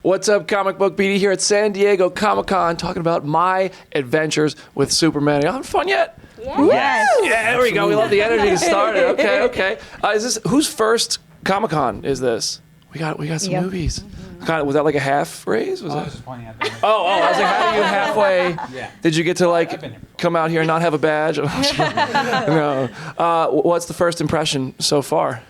What's up, Comic Book BD here at San Diego Comic-Con, talking about my adventures with Superman. Y'all having fun yet? Yes. Yeah, there we go. We love the energy to start it. Okay. Is this whose first Comic-Con is this? We got some movies. Was that like a half raise? I was just pointing at that. I was like, how do you halfway? Yeah. Did you get to come out here and not have a badge? No. What's the first impression so far?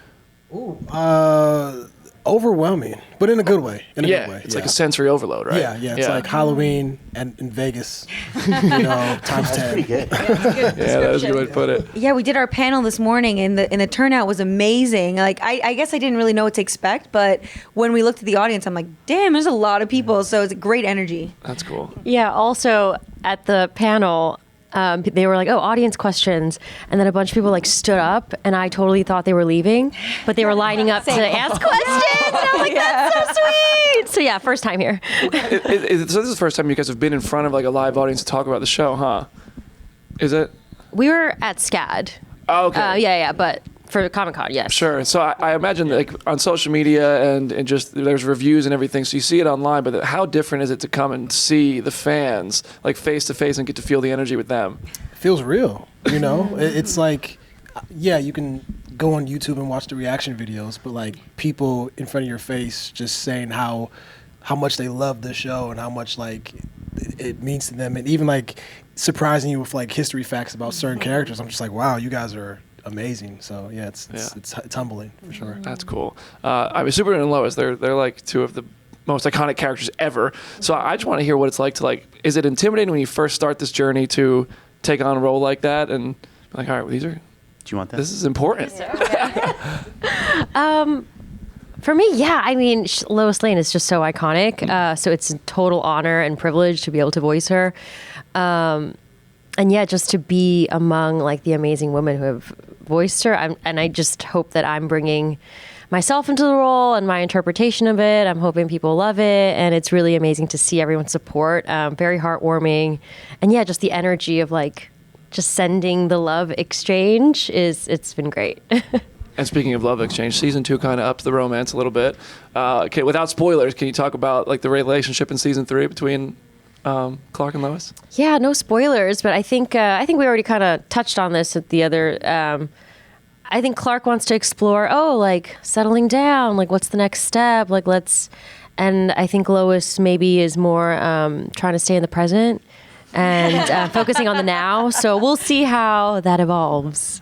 Overwhelming, but in a good way. It's like a sensory overload, right? Yeah. It's like Halloween and in Vegas, times 10. Pretty good. Yeah, that was a good way to put it. Yeah, we did our panel this morning, and the turnout was amazing. Like, I guess I didn't really know what to expect, but when we looked at the audience, I'm like, damn, there's a lot of people. So it's a great energy. That's cool. Yeah. Also, at the panel, they were like, "Oh, audience questions," and then a bunch of people stood up, and I totally thought they were leaving, but they were lining up to ask questions. And I was like, "That's so sweet!" So yeah, first time here. So this is the first time you guys have been in front of a live audience to talk about the show, huh? Is it? We were at SCAD. Oh, okay. Yeah, but for Comic-Con, yes. Sure. So I imagine that, on social media and just there's reviews and everything, so you see it online, but how different is it to come and see the fans face to face and get to feel the energy with them? It feels real, It's like, you can go on YouTube and watch the reaction videos, but people in front of your face just saying how much they love the show and how much it means to them, and even surprising you with history facts about certain characters. I'm just like, wow, you guys are amazing. So yeah, it's humbling for sure. That's cool. Superman and Lois, they're two of the most iconic characters ever. So I just want to hear what it's like to is it intimidating when you first start this journey to take on a role like that and all right, well, these are. Do you want that? This is important. For me, yeah. I mean, Lois Lane is just so iconic. So it's a total honor and privilege to be able to voice her. And yeah, just to be among the amazing women who have voiced her. And I just hope that I'm bringing myself into the role and my interpretation of it. I'm hoping people love it. And it's really amazing to see everyone's support. Very heartwarming. And yeah, just the energy of just sending the love exchange it's been great. And speaking of love exchange, season 2 kind of ups the romance a little bit. Okay, without spoilers, can you talk about the relationship in season 3 between Clark and Lois? Yeah, no spoilers, but I think we already kind of touched on this at the other. I think Clark wants to explore, settling down, what's the next step, and I think Lois maybe is more trying to stay in the present and focusing on the now. So we'll see how that evolves.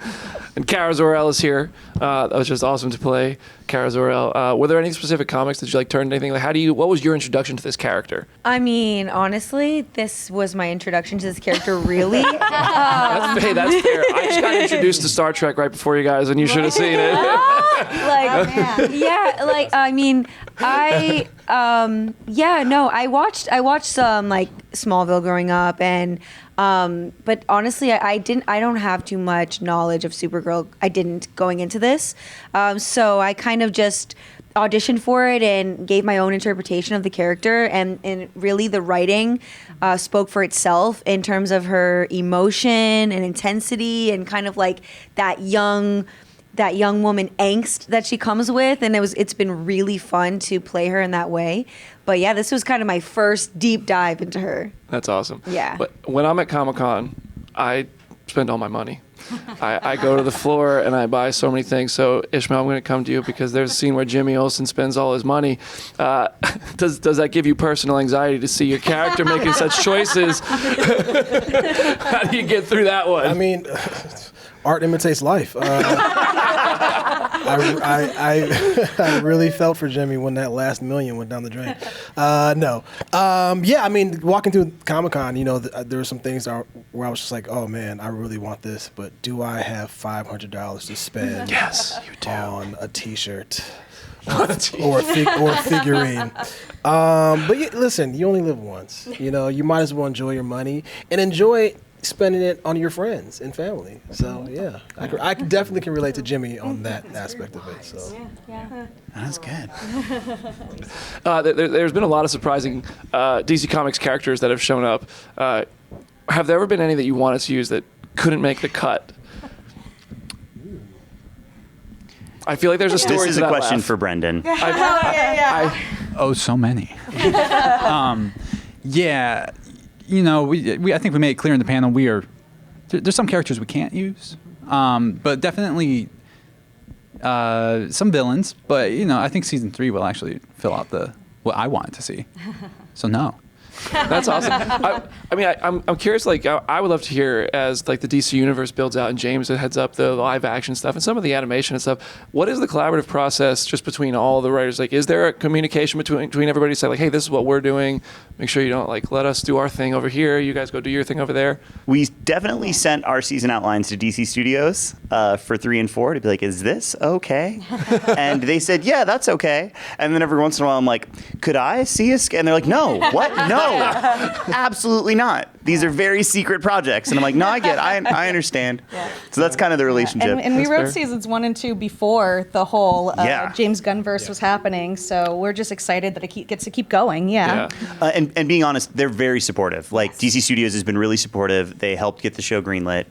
And Kara Zor-El is here. That was just awesome to play Kara Zor-El. Were there any specific comics that you turn to anything? What was your introduction to this character? I mean, honestly, this was my introduction to this character, really. That's fair. I just got introduced to Star Trek right before you guys, and you should have seen it. I watched some Smallville growing up, and but honestly, I don't have too much knowledge of Supergirl. I didn't going into this, so I kind of just auditioned for it and gave my own interpretation of the character, and really the writing spoke for itself in terms of her emotion and intensity and kind of that young woman angst that she comes with, and it's been really fun to play her in that way. But yeah, this was kind of my first deep dive into her. That's awesome. Yeah. But when I'm at Comic-Con, I spend all my money. I go to the floor and I buy so many things. So Ishmael, I'm going to come to you because there's a scene where Jimmy Olsen spends all his money. Does that give you personal anxiety to see your character making such choices? How do you get through that one? I mean, art imitates life. I really felt for Jimmy when that last million went down the drain. No. I mean, walking through Comic-Con, there were some things where I was just like, oh man, I really want this, but do I have $500 to spend Yes, you do. on a t-shirt? or a figurine. But listen, you only live once. You might as well enjoy your money and enjoy spending it on your friends and family. So yeah, I definitely can relate to Jimmy on that aspect of it. So That's good. There's been a lot of surprising DC Comics characters that have shown up. Have there ever been any that you wanted to use that couldn't make the cut? I feel like there's a story. This is to a that question laugh. for Brendan. Oh, so many. Yeah, we I think we made it clear in the panel there's some characters we can't use, but definitely some villains. But I think season 3 will actually fill out what I wanted to see. So no. That's awesome. I'm curious. Like, I would love to hear as like the DC universe builds out and James heads up the live action stuff and some of the animation and stuff. What is the collaborative process just between all the writers? Like, is there a communication between everybody? Say like, hey, this is what we're doing. Make sure you don't like let us do our thing over here. You guys go do your thing over there. We definitely sent our season outlines to DC Studios for 3 and 4 to be like, is this okay? And they said, yeah, that's okay. And then every once in a while, I'm like, could I see a scan? And they're like, no, what? No, absolutely not. These are very secret projects. And I'm like, no, I understand. Yeah. So that's kind of the relationship. And we That's wrote fair. seasons 1 and 2 before the whole Yeah. James Gunn-verse was happening. So we're just excited that it gets to keep going. Yeah. And being honest, they're very supportive. Like DC Studios has been really supportive. They helped get the show greenlit,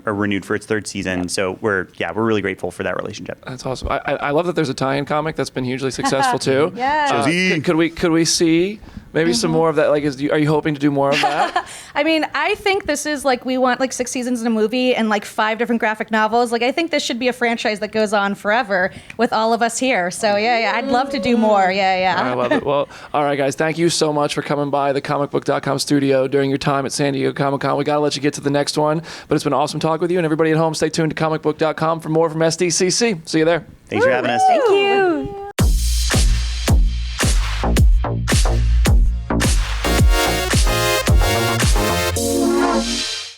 or renewed for its 3rd season. So we're really grateful for that relationship. That's awesome. I love that there's a tie-in comic that's been hugely successful too. Yeah. Could we see maybe some more of that? Like, are you hoping to do more of that? I mean, I think this is like, we want like 6 seasons in a movie and like 5 different graphic novels. Like, I think this should be a franchise that goes on forever with all of us here. So yeah, I'd love to do more. Yeah. I love it. Well, all right, guys. Thank you so much for coming by the Comicbook.com studio during your time at San Diego Comic-Con. We got to let you get to the next one. But it's been awesome talking with you. And everybody at home, stay tuned to Comicbook.com for more from SDCC. See you there. Thanks for having us. Thank you.